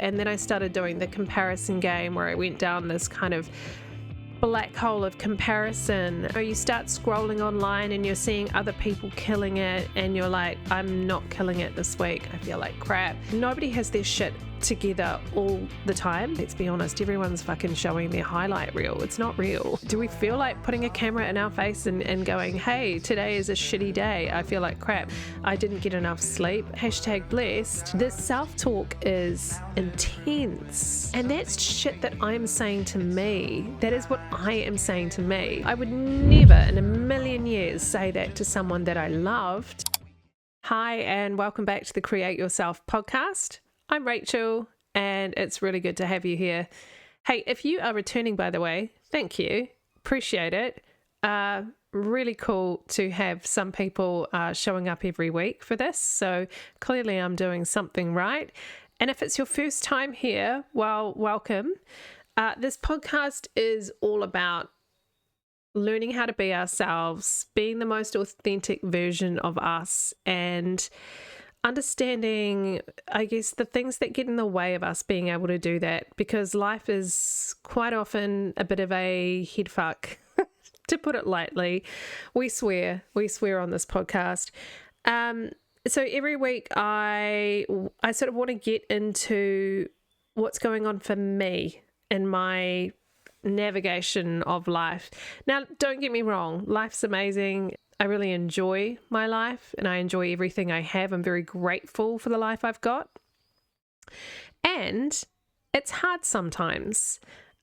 And then I started doing the comparison game where I went down this kind of black hole of comparison. You start scrolling online and you're seeing other people killing it and you're like, I'm not killing it this week. I feel like crap. Nobody has their shit together all the time. Let's be honest, everyone's fucking showing their highlight reel. It's not real. Do we feel like putting a camera in our face and going, hey, today is a shitty day. I feel like crap. I didn't get enough sleep. #blessed. This self-talk is intense. And that's shit that I'm saying to me. That is what I am saying to me. I would never in a million years say that to someone that I loved. Hi, and welcome back to the Create Yourself podcast. I'm Rachel, and it's really good to have you here. Hey, if you are returning, by the way, thank you. Appreciate it. Really cool to have some people showing up every week for this. So clearly I'm doing something right. And if it's your first time here, well, welcome. This podcast is all about learning how to be ourselves, being the most authentic version of us, and understanding, I guess, the things that get in the way of us being able to do that, because life is quite often a bit of a head fuck, to put it lightly. We swear on this podcast. So every week I sort of want to get into what's going on for me in my navigation of life. Now, don't get me wrong, life's amazing. I really enjoy my life and I enjoy everything I have. I'm very grateful for the life I've got. And it's hard sometimes.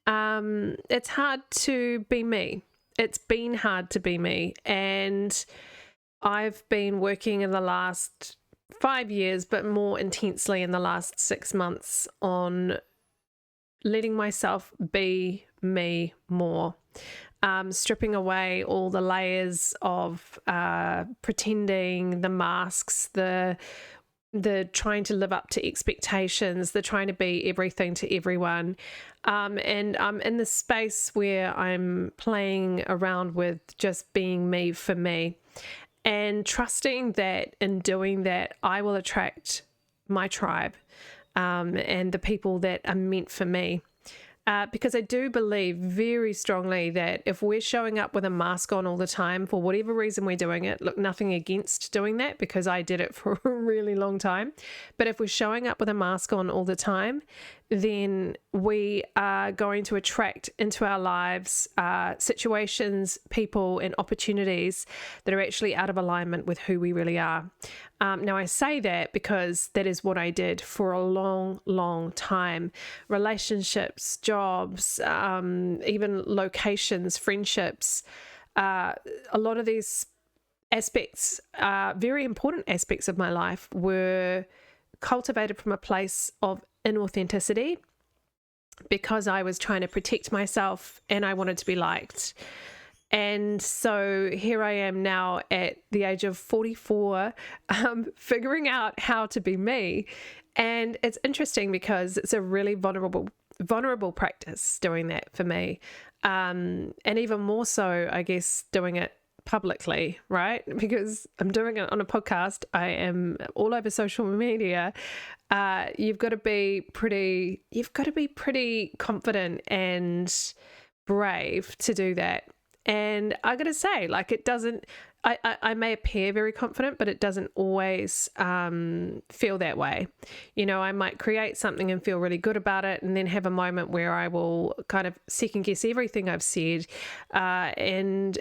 It's hard to be me. It's been hard to be me. And I've been working in the last 5 years, but more intensely in the last 6 months on letting myself be me more. Stripping away all the layers of pretending, the masks, the trying to live up to expectations, the trying to be everything to everyone. And I'm in this space where I'm playing around with just being me for me and trusting that in doing that, I will attract my tribe and the people that are meant for me. Because I do believe very strongly that if we're showing up with a mask on all the time, for whatever reason we're doing it, look, nothing against doing that because I did it for a really long time. But if we're showing up with a mask on all the time, then we are going to attract into our lives situations, people, and opportunities that are actually out of alignment with who we really are. Now, I say that because that is what I did for a long, long time. Relationships, jobs, even locations, friendships, a lot of these aspects, very important aspects of my life, were cultivated from a place of inauthenticity because I was trying to protect myself and I wanted to be liked. And so here I am now at the age of 44, figuring out how to be me. And it's interesting because it's a really vulnerable practice doing that for me. And even more so, I guess, doing it publicly, right? Because I'm doing it on a podcast. I am all over social media. You've got to be pretty confident and brave to do that. And I got to say, like, it doesn't, I may appear very confident, but it doesn't always feel that way. You know, I might create something and feel really good about it and then have a moment where I will kind of second guess everything I've said and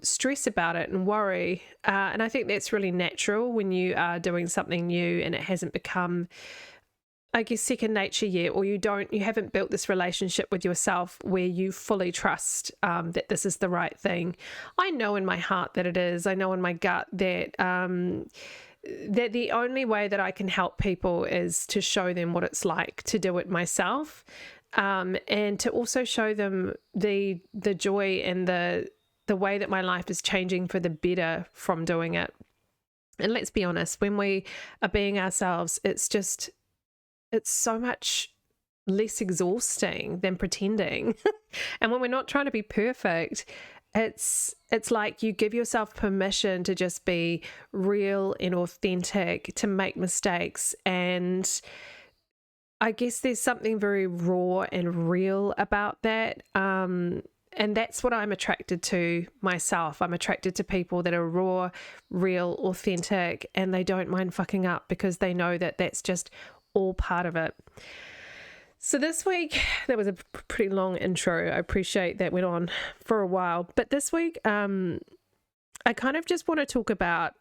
stress about it and worry. And I think that's really natural when you are doing something new and it hasn't become, I guess, second nature yet, or you haven't built this relationship with yourself where you fully trust that this is the right thing. I know in my heart that it is. I know in my gut that that the only way that I can help people is to show them what it's like to do it myself, and to also show them the joy and the way that my life is changing for the better from doing it. And let's be honest, when we are being ourselves, it's so much less exhausting than pretending. And when we're not trying to be perfect, it's like you give yourself permission to just be real and authentic, to make mistakes and I guess there's something very raw and real about that. And that's what I'm attracted to myself. I'm attracted to people that are raw, real, authentic, and they don't mind fucking up because they know that that's just all part of it. So this week, that was a pretty long intro. I appreciate that went on for a while. But this week, I kind of just want to talk about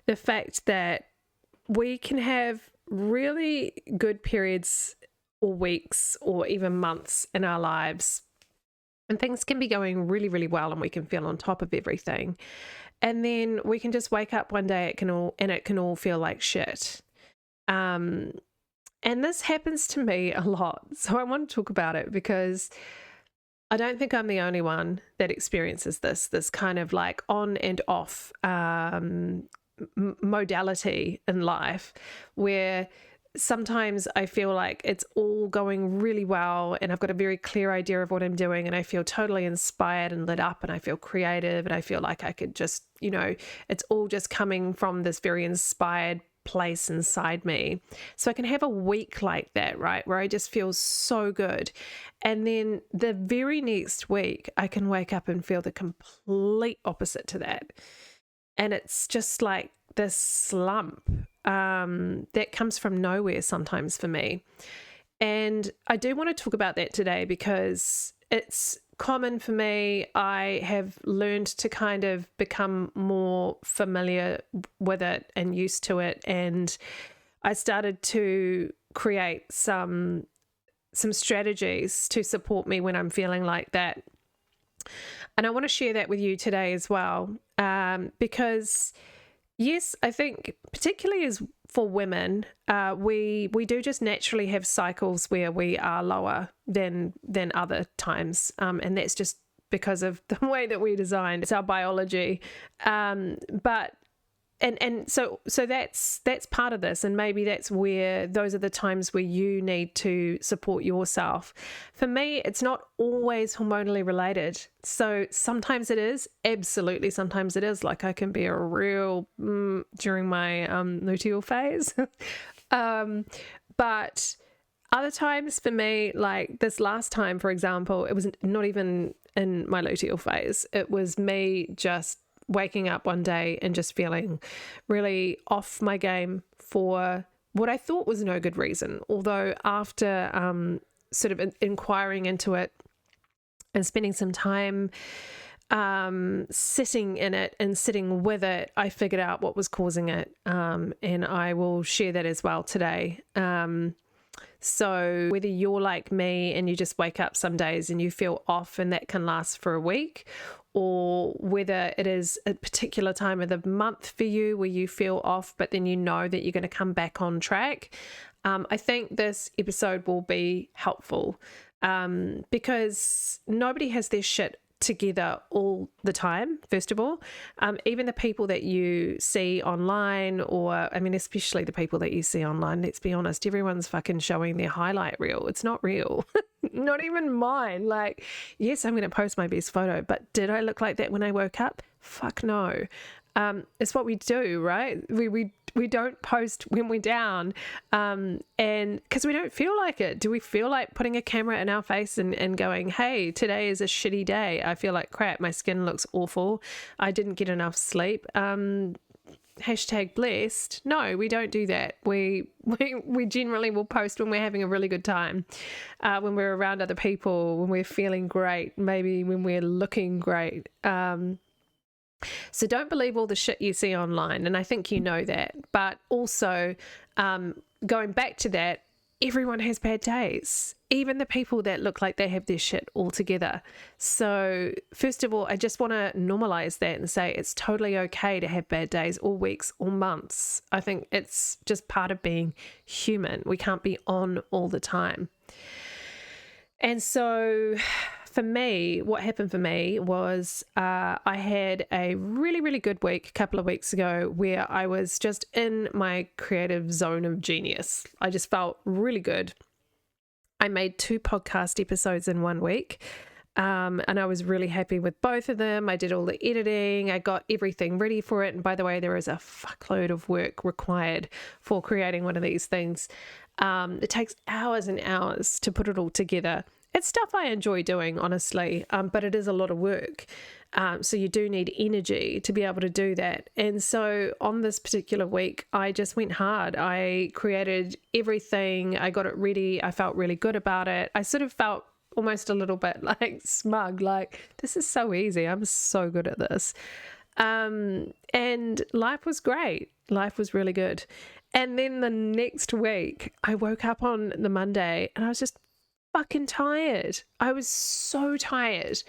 the fact that we can have really good periods or weeks or even months in our lives, and things can be going really, really well and we can feel on top of everything. And then we can just wake up one day, it can all feel like shit. And this happens to me a lot. So I want to talk about it because I don't think I'm the only one that experiences this kind of like on and off modality in life, where sometimes I feel like it's all going really well and I've got a very clear idea of what I'm doing and I feel totally inspired and lit up and I feel creative and I feel like I could just, it's all just coming from this very inspired place inside me. So I can have a week like that, right, where I just feel so good. And then the very next week, I can wake up and feel the complete opposite to that. And it's just like this slump that comes from nowhere sometimes for me. And I do want to talk about that today because it's common for me. I have learned to kind of become more familiar with it and used to it. And I started to create some strategies to support me when I'm feeling like that. And I want to share that with you today as well, because yes, I think particularly as for women, we do just naturally have cycles where we are lower than other times, and that's just because of the way that we're designed. It's our biology, but so that's part of this, and maybe that's where those are the times where you need to support yourself. For me, it's not always hormonally related. So sometimes it is, absolutely. Sometimes it is. Like I can be a real during my luteal phase, but other times for me, like this last time, for example, it was not even in my luteal phase. It was me just waking up one day and just feeling really off my game for what I thought was no good reason. Although after sort of inquiring into it and spending some time sitting in it and sitting with it, I figured out what was causing it. And I will share that as well today. So whether you're like me and you just wake up some days and you feel off and that can last for a week, or whether it is a particular time of the month for you where you feel off, but then you know that you're going to come back on track, I think this episode will be helpful because nobody has their shit together all the time. First of all, even the people that you see online, or I mean especially the people that you see online, let's be honest, everyone's fucking showing their highlight reel. It's not real. Not even mine. Like, yes, I'm going to post my best photo, but did I look like that when I woke up? Fuck no. It's what we do, right? We don't post when we're down, and because we don't feel like it. Do we feel like putting a camera in our face and going, hey, today is a shitty day, I feel like crap, my skin looks awful, I didn't get enough sleep, hashtag blessed? No, we don't do that. We generally will post when we're having a really good time, when we're around other people, when we're feeling great, maybe when we're looking great. So don't believe all the shit you see online, and I think you know that. But also, going back to that, everyone has bad days, even the people that look like they have their shit all together. So first of all, I just want to normalize that and say it's totally okay to have bad days or weeks or months. I think it's just part of being human. We can't be on all the time. And so for me, what happened for me was I had a really, really good week a couple of weeks ago where I was just in my creative zone of genius. I just felt really good. I made 2 podcast episodes in 1 week. And I was really happy with both of them. I did all the editing. I got everything ready for it. And by the way, there is a fuckload of work required for creating one of these things. It takes hours and hours to put it all together. It's stuff I enjoy doing, honestly, but it is a lot of work. So you do need energy to be able to do that. And so on this particular week, I just went hard. I created everything. I got it ready. I felt really good about it. I sort of felt almost a little bit like smug, like this is so easy. I'm so good at this. And life was great. Life was really good. And then the next week, I woke up on the Monday and I was just fucking tired. I was so tired.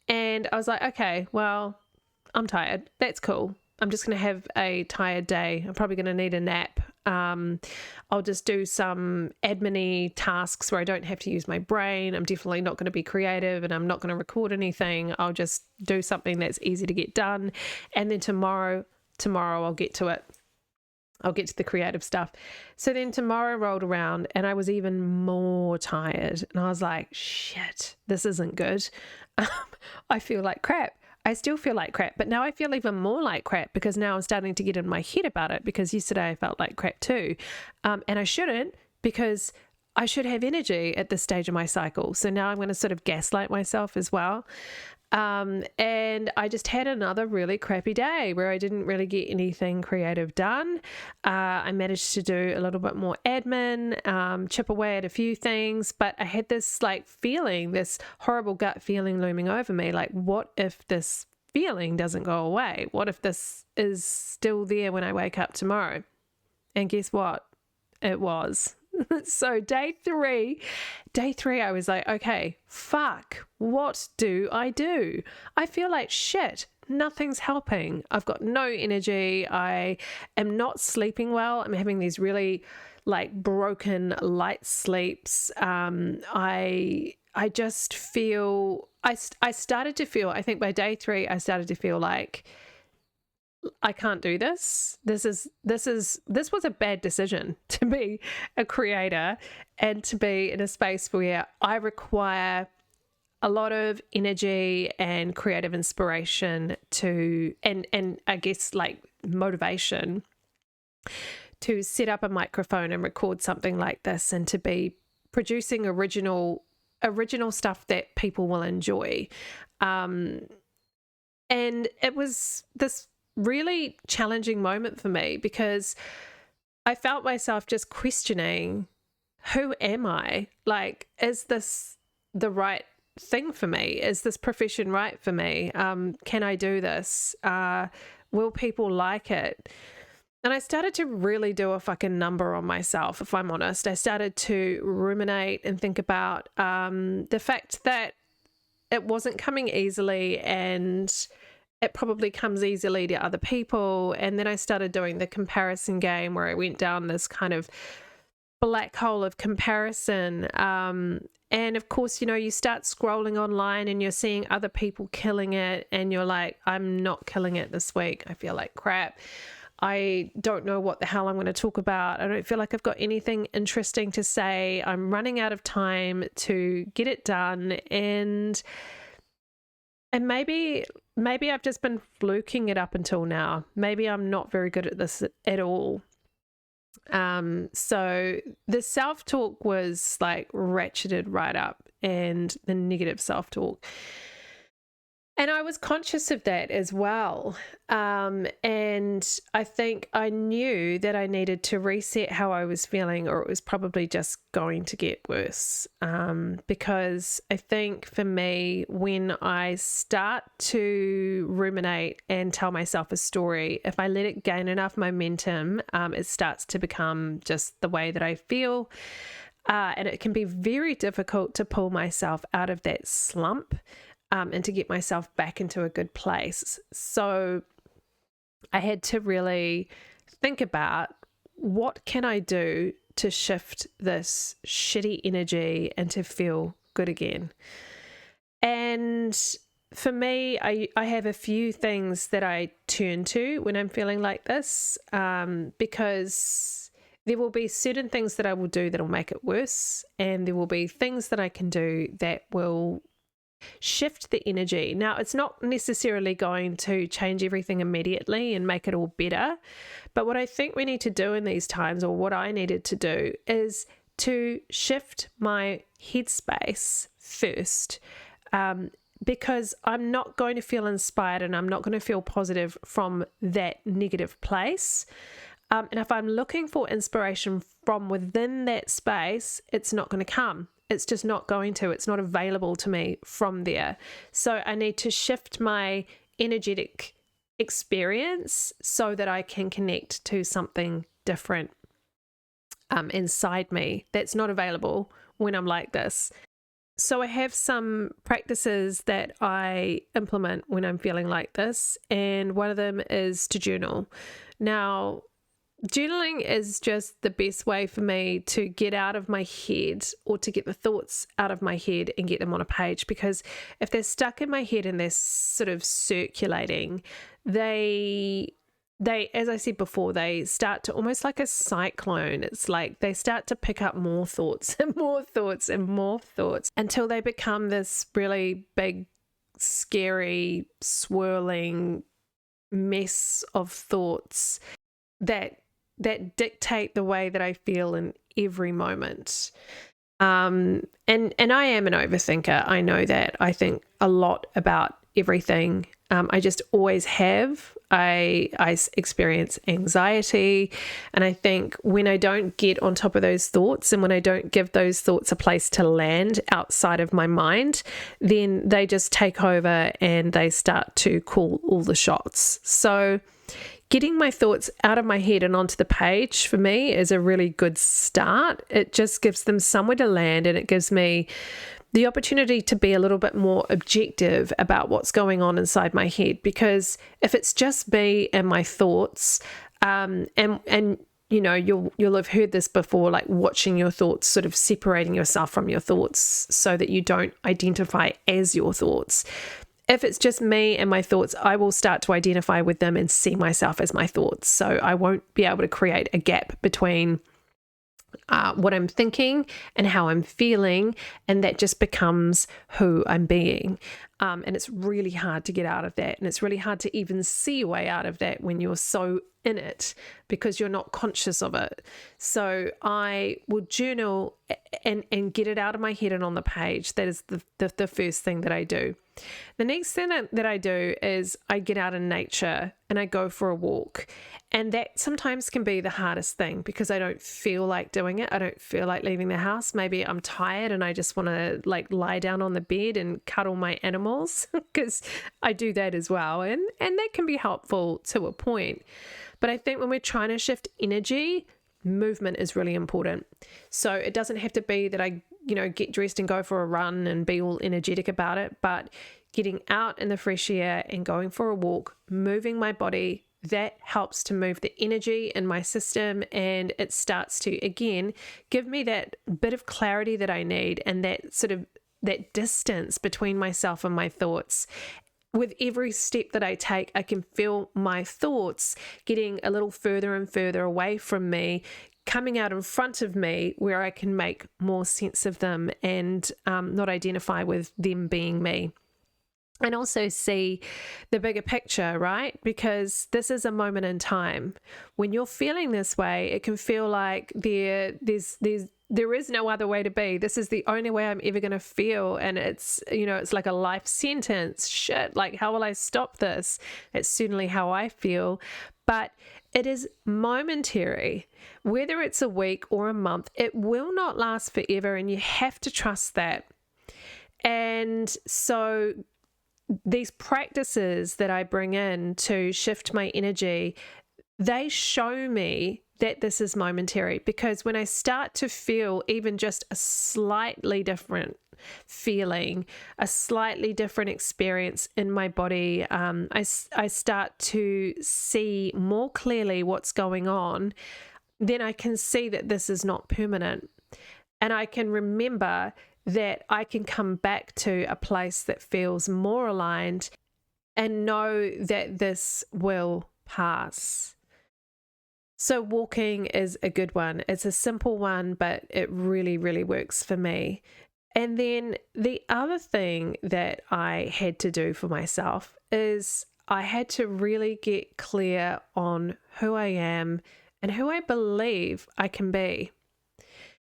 And I was like, okay, well, I'm tired. That's cool. I'm just going to have a tired day. I'm probably going to need a nap. I'll just do some admin-y tasks where I don't have to use my brain. I'm definitely not going to be creative and I'm not going to record anything. I'll just do something that's easy to get done. And then tomorrow I'll get to it. I'll get to the creative stuff. So then tomorrow rolled around and I was even more tired. And I was like, shit, this isn't good. I feel like crap. I still feel like crap, but now I feel even more like crap because now I'm starting to get in my head about it because yesterday I felt like crap too. And I shouldn't, because I should have energy at this stage of my cycle. So now I'm going to sort of gaslight myself as well. And I just had another really crappy day where I didn't really get anything creative done. I managed to do a little bit more admin, chip away at a few things, but I had this like feeling, this horrible gut feeling looming over me. Like, what if this feeling doesn't go away? What if this is still there when I wake up tomorrow? And guess what? It was. So day three, I was like, okay, fuck, what do? I feel like shit. Nothing's helping. I've got no energy. I am not sleeping well. I'm having these really like broken light sleeps. I just feel, I started to feel, I think by day three, I started to feel like I can't do this. This was a bad decision to be a creator and to be in a space where I require a lot of energy and creative inspiration to, and I guess like motivation to set up a microphone and record something like this and to be producing original stuff that people will enjoy. And it was this really challenging moment for me because I felt myself just questioning, who am I? Like, is this the right thing for me? Is this profession right for me? Can I do this? Will people like it? And I started to really do a fucking number on myself, if I'm honest. I started to ruminate and think about the fact that it wasn't coming easily and it probably comes easily to other people. And then I started doing the comparison game where I went down this kind of black hole of comparison. And of course, you know, you start scrolling online and you're seeing other people killing it and you're like, I'm not killing it this week. I feel like crap. I don't know what the hell I'm going to talk about. I don't feel like I've got anything interesting to say. I'm running out of time to get it done. And maybe I've just been fluking it up until now. Maybe I'm not very good at this at all. So the self-talk was like ratcheted right up, and the negative self-talk. And I was conscious of that as well. And I think I knew that I needed to reset how I was feeling, or it was probably just going to get worse. Because I think for me, when I start to ruminate and tell myself a story, if I let it gain enough momentum, it starts to become just the way that I feel. And it can be very difficult to pull myself out of that slump. And to get myself back into a good place. So I had to really think about, what can I do to shift this shitty energy and to feel good again? And for me, I have a few things that I turn to when I'm feeling like this, because there will be certain things that I will do that will make it worse, and there will be things that I can do that will shift the energy. Now, it's not necessarily going to change everything immediately and make it all better, but what I think we need to do in these times, or what I needed to do, is to shift my headspace first, because I'm not going to feel inspired and I'm not going to feel positive from that negative place. And if I'm looking for inspiration from within that space, it's not going to come. It's just not going to. It's not available to me from there. So I need to shift my energetic experience so that I can connect to something different inside me that's not available when I'm like this. So I have some practices that I implement when I'm feeling like this, and one of them is to journal. Now, journaling is just the best way for me to get out of my head, or to get the thoughts out of my head and get them on a page, because if they're stuck in my head and they're sort of circulating, they, as I said before, they start to, almost like a cyclone. It's like they start to pick up more thoughts and more thoughts and more thoughts until they become this really big, scary, swirling mess of thoughts that dictate the way that I feel in every moment. And I am an overthinker. I know that. I think a lot about everything. I just always have. I experience anxiety, and I think when I don't get on top of those thoughts, and when I don't give those thoughts a place to land outside of my mind, then they just take over and they start to call all the shots. So getting my thoughts out of my head and onto the page for me is a really good start. It just gives them somewhere to land, and it gives me the opportunity to be a little bit more objective about what's going on inside my head. Because if it's just me and my thoughts, and you know, you'll have heard this before, like watching your thoughts, sort of separating yourself from your thoughts so that you don't identify as your thoughts. If it's just me and my thoughts, I will start to identify with them and see myself as my thoughts. So I won't be able to create a gap between what I'm thinking and how I'm feeling, and that just becomes who I'm being. And it's really hard to get out of that, and it's really hard to even see a way out of that when you're so in it, because you're not conscious of it. So I will journal and get it out of my head and on the page. That is the first thing that I do. The next thing that I do is I get out in nature and I go for a walk. And that sometimes can be the hardest thing, because I don't feel like doing it. I don't feel like leaving the house. Maybe I'm tired and I just want to like lie down on the bed and cuddle my animals, because I do that as well. And that can be helpful to a point. But I think when we're trying to shift energy, movement is really important. So it doesn't have to be that I, get dressed and go for a run and be all energetic about it, but getting out in the fresh air and going for a walk, moving my body, that helps to move the energy in my system, and it starts to, again, give me that bit of clarity that I need, and that sort of that distance between myself and my thoughts. With every step that I take, I can feel my thoughts getting a little further and further away from me, coming out in front of me, where I can make more sense of them and not identify with them being me. And also see the bigger picture, right? Because this is a moment in time. When you're feeling this way, it can feel like there is no other way to be. This is the only way I'm ever going to feel. And it's, it's like a life sentence. Shit, like, how will I stop this? It's certainly how I feel. But it is momentary. Whether it's a week or a month, it will not last forever. And you have to trust that. And so these practices that I bring in to shift my energy, they show me that this is momentary, because when I start to feel even just a slightly different feeling, a slightly different experience in my body, I start to see more clearly what's going on, then I can see that this is not permanent. And I can remember that I can come back to a place that feels more aligned and know that this will pass. So walking is a good one. It's a simple one, but it really, really works for me. And then the other thing that I had to do for myself is I had to really get clear on who I am and who I believe I can be.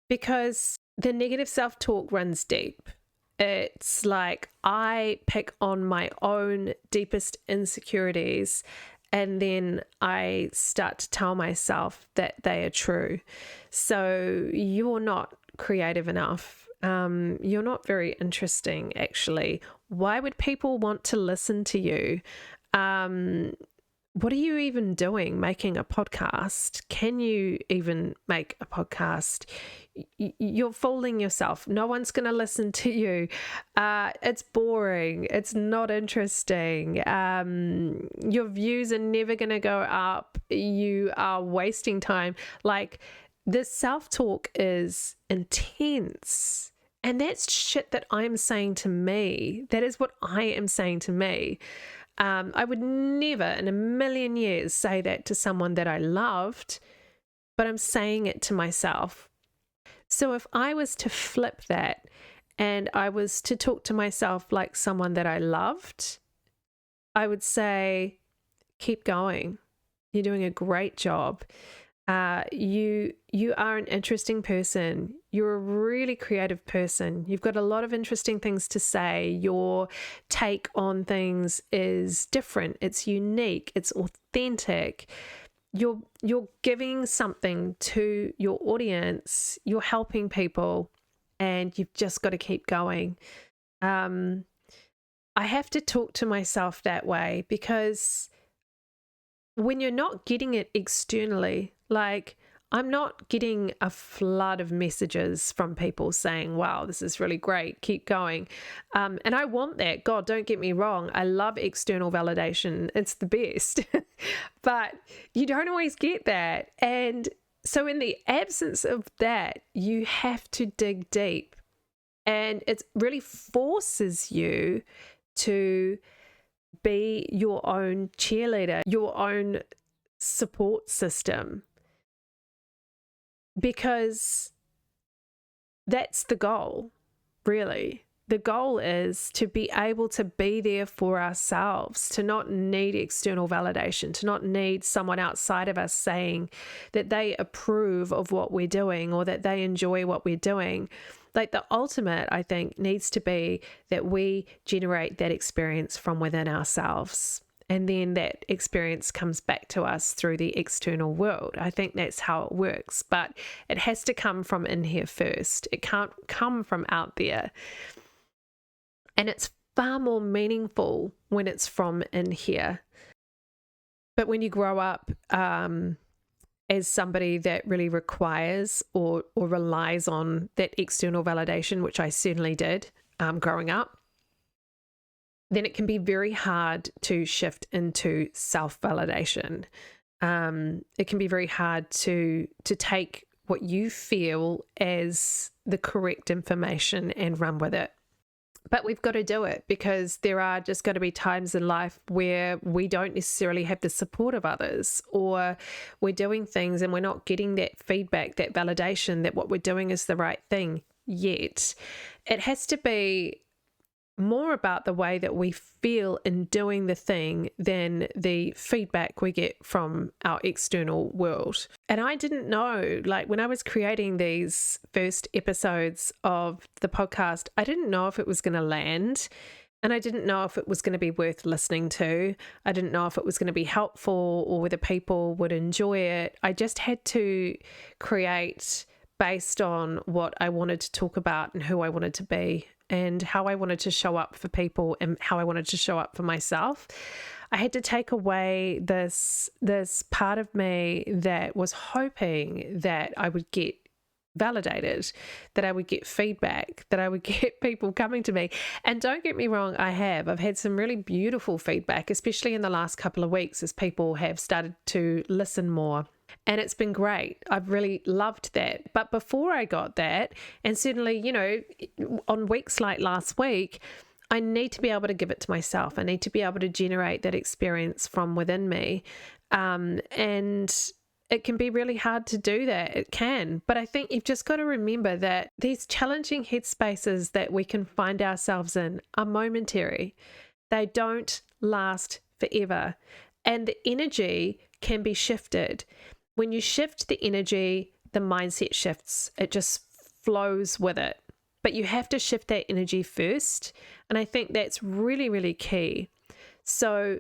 Because the negative self-talk runs deep. It's like I pick on my own deepest insecurities, and then I start to tell myself that they are true. So you're not creative enough. You're not very interesting, actually. Why would people want to listen to you? What are you even doing making a podcast? Can you even make a podcast? You're fooling yourself. No one's going to listen to you. It's boring. It's not interesting. Your views are never going to go up. You are wasting time. Like, this self-talk is intense. And that's shit that I'm saying to me. That is what I am saying to me. I would never in a million years say that to someone that I loved, but I'm saying it to myself. So if I was to flip that and I was to talk to myself like someone that I loved, I would say, keep going. You're doing a great job. You are an interesting person. You're a really creative person. You've got a lot of interesting things to say. Your take on things is different. It's unique. It's authentic. You're giving something to your audience. You're helping people, and you've just got to keep going. I have to talk to myself that way, because when you're not getting it externally, like I'm not getting a flood of messages from people saying, wow, this is really great, keep going. And I want that. God, don't get me wrong. I love external validation. It's the best. But you don't always get that. And so in the absence of that, you have to dig deep. And it really forces you to be your own cheerleader, your own support system, because that's the goal, really. The goal is to be able to be there for ourselves, to not need external validation, to not need someone outside of us saying that they approve of what we're doing or that they enjoy what we're doing. Like, the ultimate, I think, needs to be that we generate that experience from within ourselves. And then that experience comes back to us through the external world. I think that's how it works. But it has to come from in here first. It can't come from out there. And it's far more meaningful when it's from in here. But when you grow up as somebody that really requires or relies on that external validation, which I certainly did growing up, then it can be very hard to shift into self-validation. It can be very hard to take what you feel as the correct information and run with it. But we've got to do it, because there are just going to be times in life where we don't necessarily have the support of others, or we're doing things and we're not getting that feedback, that validation that what we're doing is the right thing yet. It has to be more about the way that we feel in doing the thing than the feedback we get from our external world. And I didn't know, like when I was creating these first episodes of the podcast, I didn't know if it was going to land, and I didn't know if it was going to be worth listening to. I didn't know if it was going to be helpful or whether people would enjoy it. I just had to create based on what I wanted to talk about and who I wanted to be, and how I wanted to show up for people and how I wanted to show up for myself. I had to take away this part of me that was hoping that I would get validated, that I would get feedback, that I would get people coming to me. And don't get me wrong, I've had some really beautiful feedback, especially in the last couple of weeks, as people have started to listen more. And it's been great. I've really loved that. But before I got that, and certainly, on weeks like last week, I need to be able to give it to myself. I need to be able to generate that experience from within me. And it can be really hard to do that. It can. But I think you've just got to remember that these challenging headspaces that we can find ourselves in are momentary. They don't last forever. And the energy can be shifted. When you shift the energy, the mindset shifts. It just flows with it. But you have to shift that energy first. And I think that's really, really key. So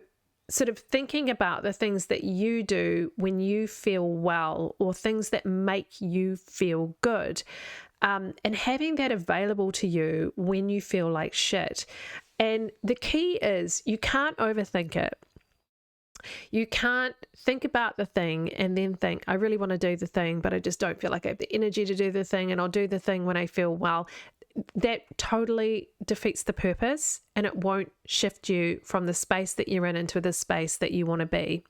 sort of thinking about the things that you do when you feel well, or things that make you feel good, and having that available to you when you feel like shit. And the key is you can't overthink it. You can't think about the thing and then think, I really want to do the thing, but I just don't feel like I have the energy to do the thing, and I'll do the thing when I feel well. That totally defeats the purpose, and it won't shift you from the space that you're in into the space that you want to be.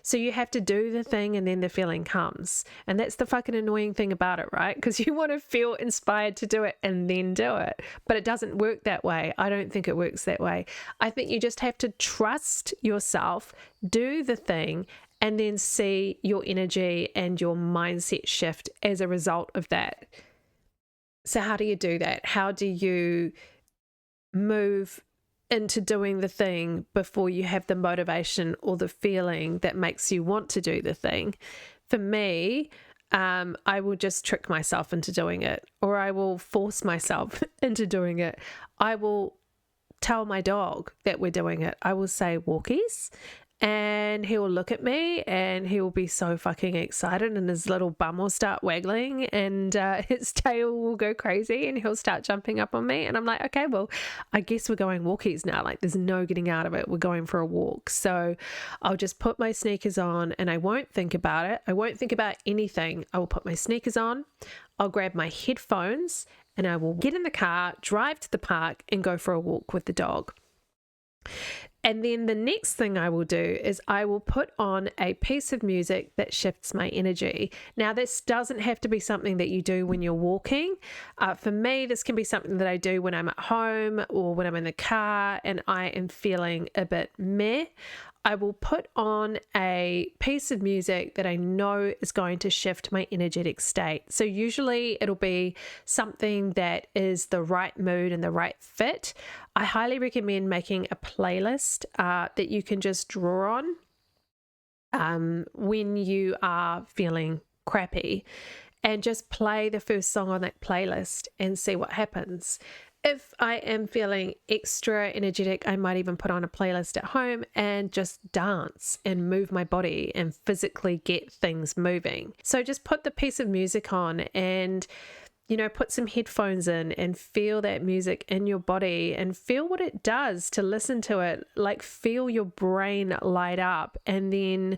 So you have to do the thing, and then the feeling comes. And that's the fucking annoying thing about it, right? Because you want to feel inspired to do it and then do it. But it doesn't work that way. I don't think it works that way. I think you just have to trust yourself, do the thing, and then see your energy and your mindset shift as a result of that. So how do you do that? How do you move into doing the thing before you have the motivation or the feeling that makes you want to do the thing? For me, I will just trick myself into doing it, or I will force myself into doing it. I will tell my dog that we're doing it. I will say walkies, and he will look at me and he will be so fucking excited, and his little bum will start waggling, and his tail will go crazy, and he'll start jumping up on me. And I'm like, okay, well, I guess we're going walkies now. Like, there's no getting out of it. We're going for a walk. So I'll just put my sneakers on, and I won't think about it. I won't think about anything. I will put my sneakers on. I'll grab my headphones, and I will get in the car, drive to the park, and go for a walk with the dog. And then the next thing I will do is I will put on a piece of music that shifts my energy. Now, this doesn't have to be something that you do when you're walking. For me, this can be something that I do when I'm at home or when I'm in the car and I am feeling a bit meh. I will put on a piece of music that I know is going to shift my energetic state. So usually it'll be something that is the right mood and the right fit. I highly recommend making a playlist that you can just draw on when you are feeling crappy, and just play the first song on that playlist and see what happens. If I am feeling extra energetic, I might even put on a playlist at home and just dance and move my body and physically get things moving. So just put the piece of music on and, you know, put some headphones in and feel that music in your body and feel what it does to listen to it. Like, feel your brain light up, and then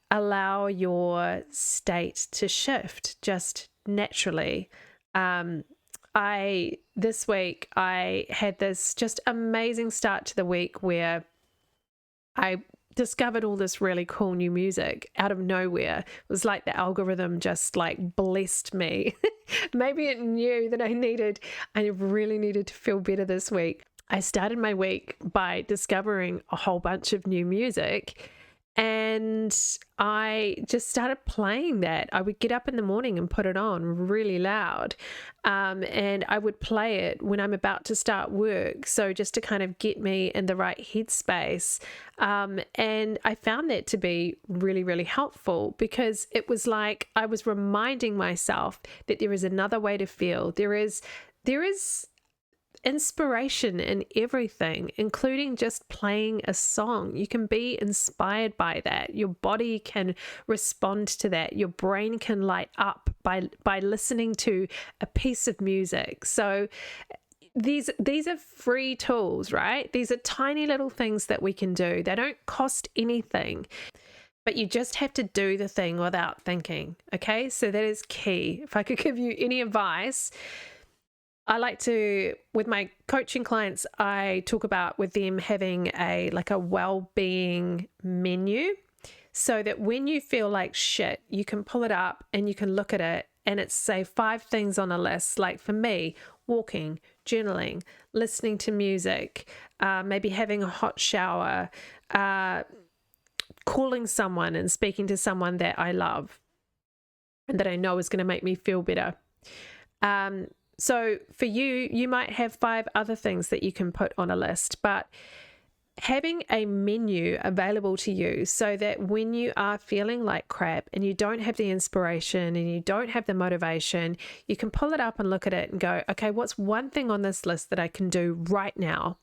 allow your state to shift just naturally. This week I had this just amazing start to the week where I discovered all this really cool new music out of nowhere. It was like the algorithm just like blessed me. Maybe it knew that I really needed to feel better this week. I started my week by discovering a whole bunch of new music, and I just started playing that. I would get up in the morning and put it on really loud. And I would play it when I'm about to start work. So just to kind of get me in the right headspace. And I found that to be really, really helpful, because it was like I was reminding myself that there is another way to feel. There is inspiration in everything, including just playing a song. You can be inspired by that. Your body can respond to that. Your brain can light up by listening to a piece of music. So these are free tools, right? These are tiny little things that we can do. They don't cost anything, but you just have to do the thing without thinking. Okay, so that is key. If I could give you any advice, I like to, with my coaching clients, I talk about with them having a well-being menu, so that when you feel like shit, you can pull it up and you can look at it, and it's, say, 5 things on a list. Like for me, walking, journaling, listening to music, maybe having a hot shower, calling someone and speaking to someone that I love and that I know is going to make me feel better. So for you, you might have 5 other things that you can put on a list, but having a menu available to you so that when you are feeling like crap and you don't have the inspiration and you don't have the motivation, you can pull it up and look at it and go, okay, what's one thing on this list that I can do right now?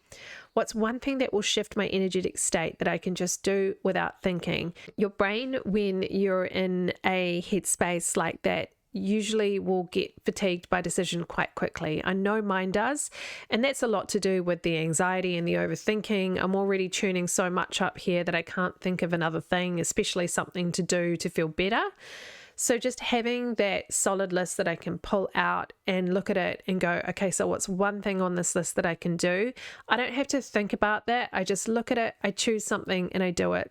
What's one thing that will shift my energetic state that I can just do without thinking? Your brain, when you're in a headspace like that, usually will get fatigued by decision quite quickly. I know mine does, and that's a lot to do with the anxiety and the overthinking. I'm already tuning so much up here that I can't think of another thing, especially something to do to feel better. So just having that solid list that I can pull out and look at it and go, okay, so what's one thing on this list that I can do? I don't have to think about that. I just look at it, I choose something and I do it.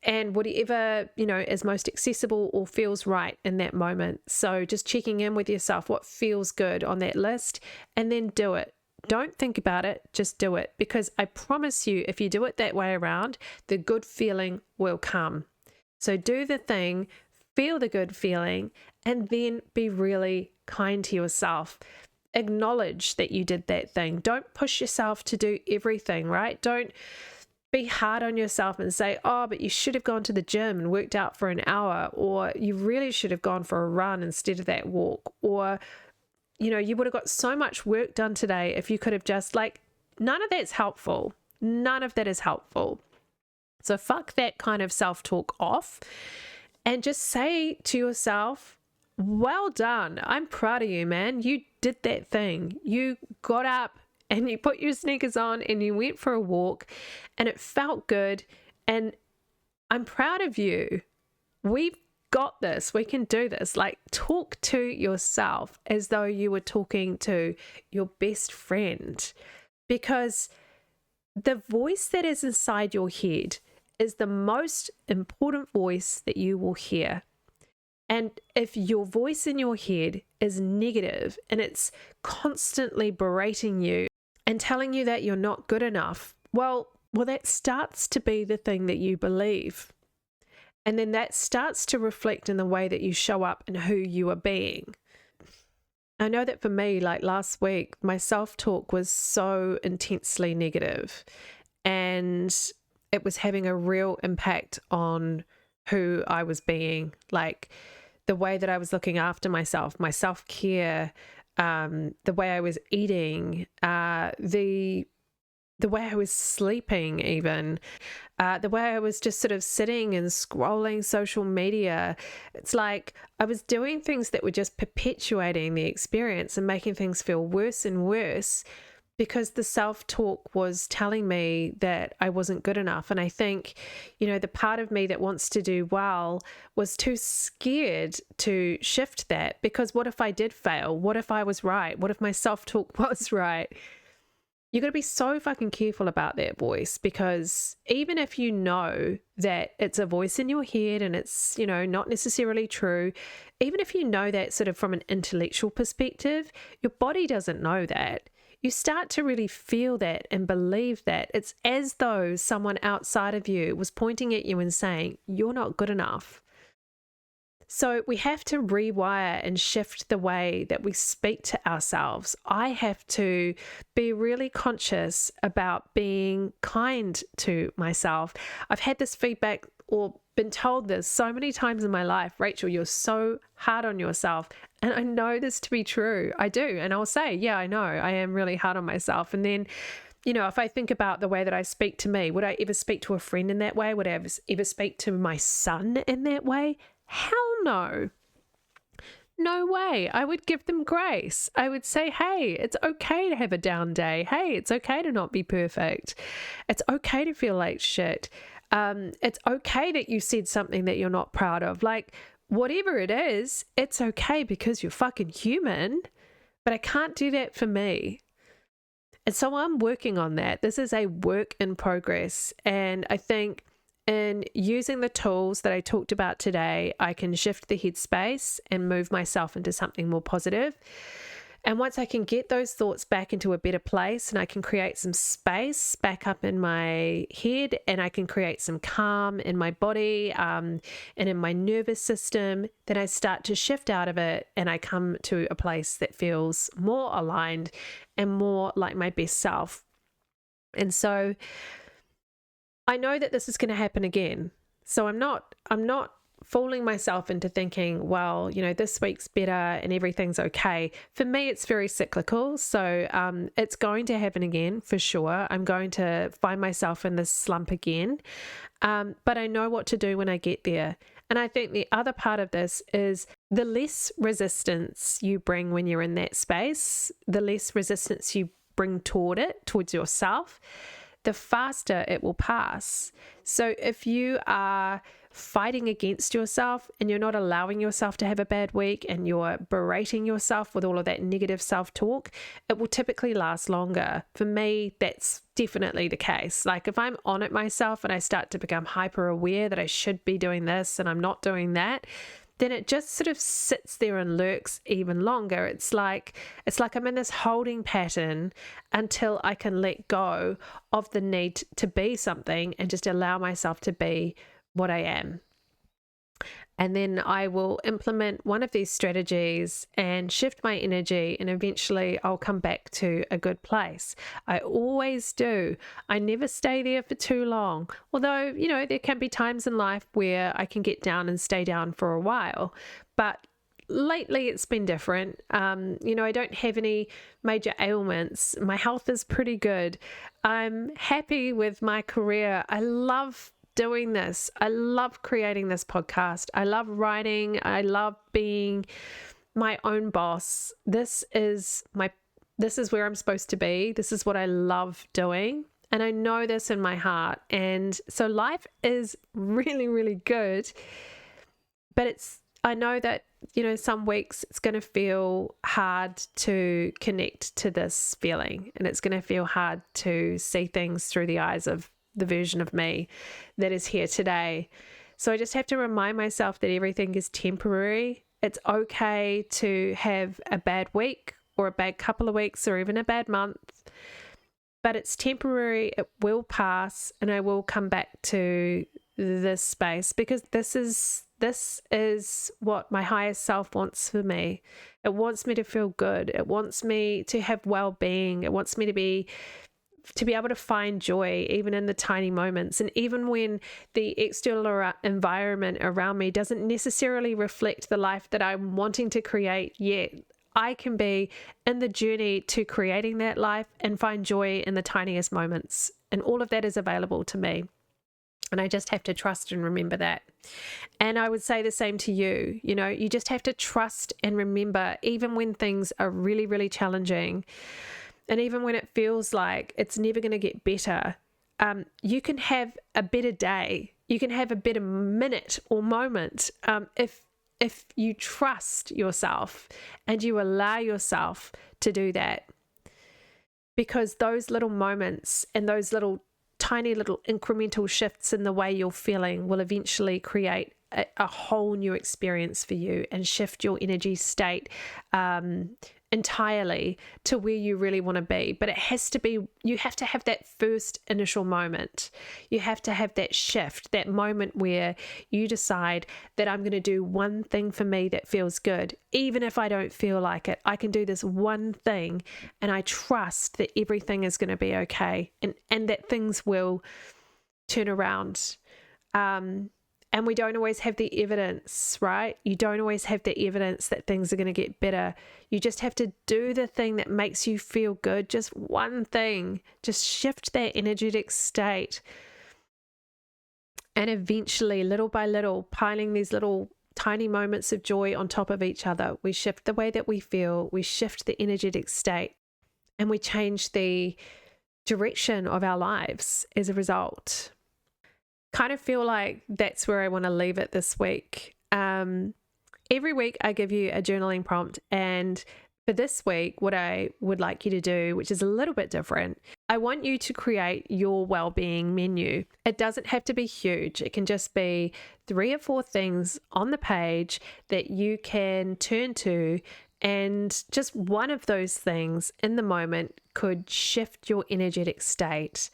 And whatever, is most accessible or feels right in that moment. So just checking in with yourself, what feels good on that list, and then do it. Don't think about it, just do it. Because I promise you, if you do it that way around, the good feeling will come. So do the thing, feel the good feeling, and then be really kind to yourself. Acknowledge that you did that thing. Don't push yourself to do everything, right? Don't be hard on yourself and say, oh, but you should have gone to the gym and worked out for an hour, or you really should have gone for a run instead of that walk, or, you would have got so much work done today if you could have just none of that's helpful. None of that is helpful. So fuck that kind of self-talk off and just say to yourself, well done. I'm proud of you, man. You did that thing. You got up and you put your sneakers on and you went for a walk and it felt good. And I'm proud of you. We've got this. We can do this. Talk to yourself as though you were talking to your best friend, because the voice that is inside your head is the most important voice that you will hear. And if your voice in your head is negative and it's constantly berating you and telling you that you're not good enough, well, that starts to be the thing that you believe. And then that starts to reflect in the way that you show up and who you are being. I know that for me, last week, my self-talk was so intensely negative, and it was having a real impact on who I was being, the way that I was looking after myself, my self-care, the way I was eating, the way I was sleeping even, the way I was just sort of sitting and scrolling social media. It's like I was doing things that were just perpetuating the experience and making things feel worse and worse, because the self-talk was telling me that I wasn't good enough. And I think, the part of me that wants to do well was too scared to shift that, because what if I did fail? What if I was right? What if my self-talk was right? You got to be so fucking careful about that voice, because even if you know that it's a voice in your head and it's, not necessarily true, even if you know that sort of from an intellectual perspective, your body doesn't know that. You start to really feel that and believe that. It's as though someone outside of you was pointing at you and saying, you're not good enough. So we have to rewire and shift the way that we speak to ourselves. I have to be really conscious about being kind to myself. I've had this feedback or been told this so many times in my life, Rachel, you're so hard on yourself. And I know this to be true. I do. And I'll say, yeah, I know I am really hard on myself. And then, if I think about the way that I speak to me, would I ever speak to a friend in that way? Would I ever speak to my son in that way? Hell no. No way. I would give them grace. I would say, hey, it's okay to have a down day. Hey, it's okay to not be perfect. It's okay to feel like shit. It's okay that you said something that you're not proud of. Whatever it is, it's okay because you're fucking human. But I can't do that for me. And so I'm working on that. This is a work in progress. And I think in using the tools that I talked about today, I can shift the headspace and move myself into something more positive. And once I can get those thoughts back into a better place and I can create some space back up in my head and I can create some calm in my body and in my nervous system, then I start to shift out of it and I come to a place that feels more aligned and more like my best self. And so I know that this is going to happen again. So I'm not fooling myself into thinking, well, this week's better and everything's okay. For me, it's very cyclical. So it's going to happen again for sure. I'm going to find myself in this slump again. But I know what to do when I get there. And I think the other part of this is the less resistance you bring when you're in that space, the less resistance you bring towards yourself, the faster it will pass. So if you are fighting against yourself and you're not allowing yourself to have a bad week and you're berating yourself with all of that negative self-talk, it will typically last longer. For me, that's definitely the case. Like if I'm on it myself and I start to become hyper aware that I should be doing this and I'm not doing that, then it just sort of sits there and lurks even longer. It's like I'm in this holding pattern until I can let go of the need to be something and just allow myself to be what I am. And then I will implement one of these strategies and shift my energy, and eventually I'll come back to a good place. I always do. I never stay there for too long. Although, there can be times in life where I can get down and stay down for a while. But lately it's been different. I don't have any major ailments. My health is pretty good. I'm happy with my career. I love doing this. I love creating this podcast. I love writing. I love being my own boss. This is where I'm supposed to be. This is what I love doing. And I know this in my heart. And so life is really, really good. But I know that, some weeks it's going to feel hard to connect to this feeling. And it's going to feel hard to see things through the eyes of the version of me that is here today. So I just have to remind myself that everything is temporary. It's okay to have a bad week or a bad couple of weeks or even a bad month, but it's temporary. It will pass and I will come back to this space because this is what my higher self wants for me. It wants me to feel good. It wants me to have well-being. It wants me to be able to find joy even in the tiny moments. And even when the external environment around me doesn't necessarily reflect the life that I'm wanting to create yet, I can be in the journey to creating that life and find joy in the tiniest moments. And all of that is available to me. And I just have to trust and remember that. And I would say the same to you. You just have to trust and remember, even when things are really, really challenging, and even when it feels like it's never going to get better, you can have a better day. You can have a better minute or moment if you trust yourself and you allow yourself to do that. Because those little moments and those tiny little incremental shifts in the way you're feeling will eventually create a whole new experience for you and shift your energy state entirely to where you really want to be. But you have to have that first initial moment. You have to have that shift, that moment where you decide that I'm going to do one thing for me that feels good. Even if I don't feel like it, I can do this one thing and I trust that everything is going to be okay and that things will turn around. And we don't always have the evidence, right? You don't always have the evidence that things are going to get better. You just have to do the thing that makes you feel good. Just one thing. Just shift that energetic state. And eventually, little by little, piling these little tiny moments of joy on top of each other, we shift the way that we feel. We shift the energetic state. And we change the direction of our lives as a result. Kind of feel like that's where I want to leave it this week. Every week I give you a journaling prompt, and for this week, what I would like you to do, which is a little bit different, I want you to create your well-being menu. It doesn't have to be huge. It can just be 3 or 4 things on the page that you can turn to And just one of those things in the moment could shift your energetic state.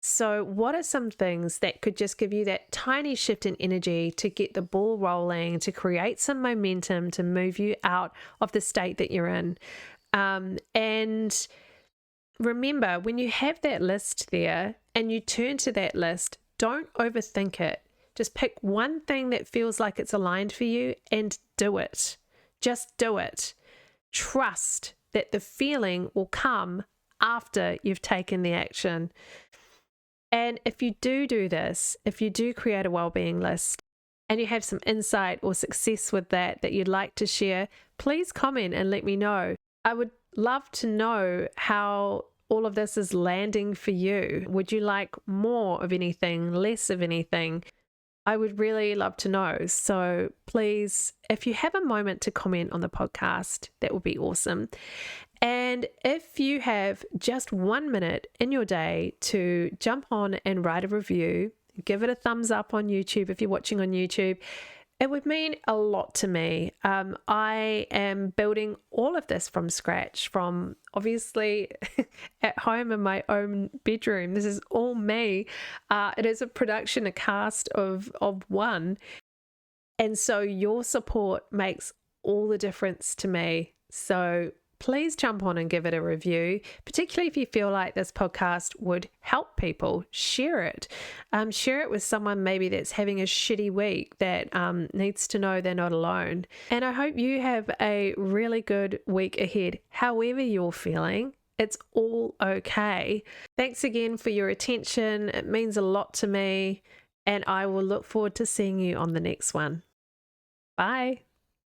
So what are some things that could just give you that tiny shift in energy to get the ball rolling, to create some momentum, to move you out of the state that you're in? And remember, when you have that list there and you turn to that list, don't overthink it. Just pick one thing that feels like it's aligned for you and do it. Just do it. Trust that the feeling will come after you've taken the action. And if you do this, if you do create a wellbeing list and you have some insight or success with that you'd like to share, please comment and let me know. I would love to know how all of this is landing for you. Would you like more of anything, less of anything? I would really love to know. So please, if you have a moment to comment on the podcast, that would be awesome. And if you have just 1 minute in your day to jump on and write a review, give it a thumbs up on YouTube if you're watching on YouTube, it would mean a lot to me. I am building all of this from scratch, from obviously at home in my own bedroom. This is all me. It is a production, a cast of one. And so your support makes all the difference to me. So please jump on and give it a review, particularly if you feel like this podcast would help people. Share it. Share it with someone maybe that's having a shitty week that needs to know they're not alone. And I hope you have a really good week ahead. However you're feeling, it's all okay. Thanks again for your attention. It means a lot to me, and I will look forward to seeing you on the next one. Bye.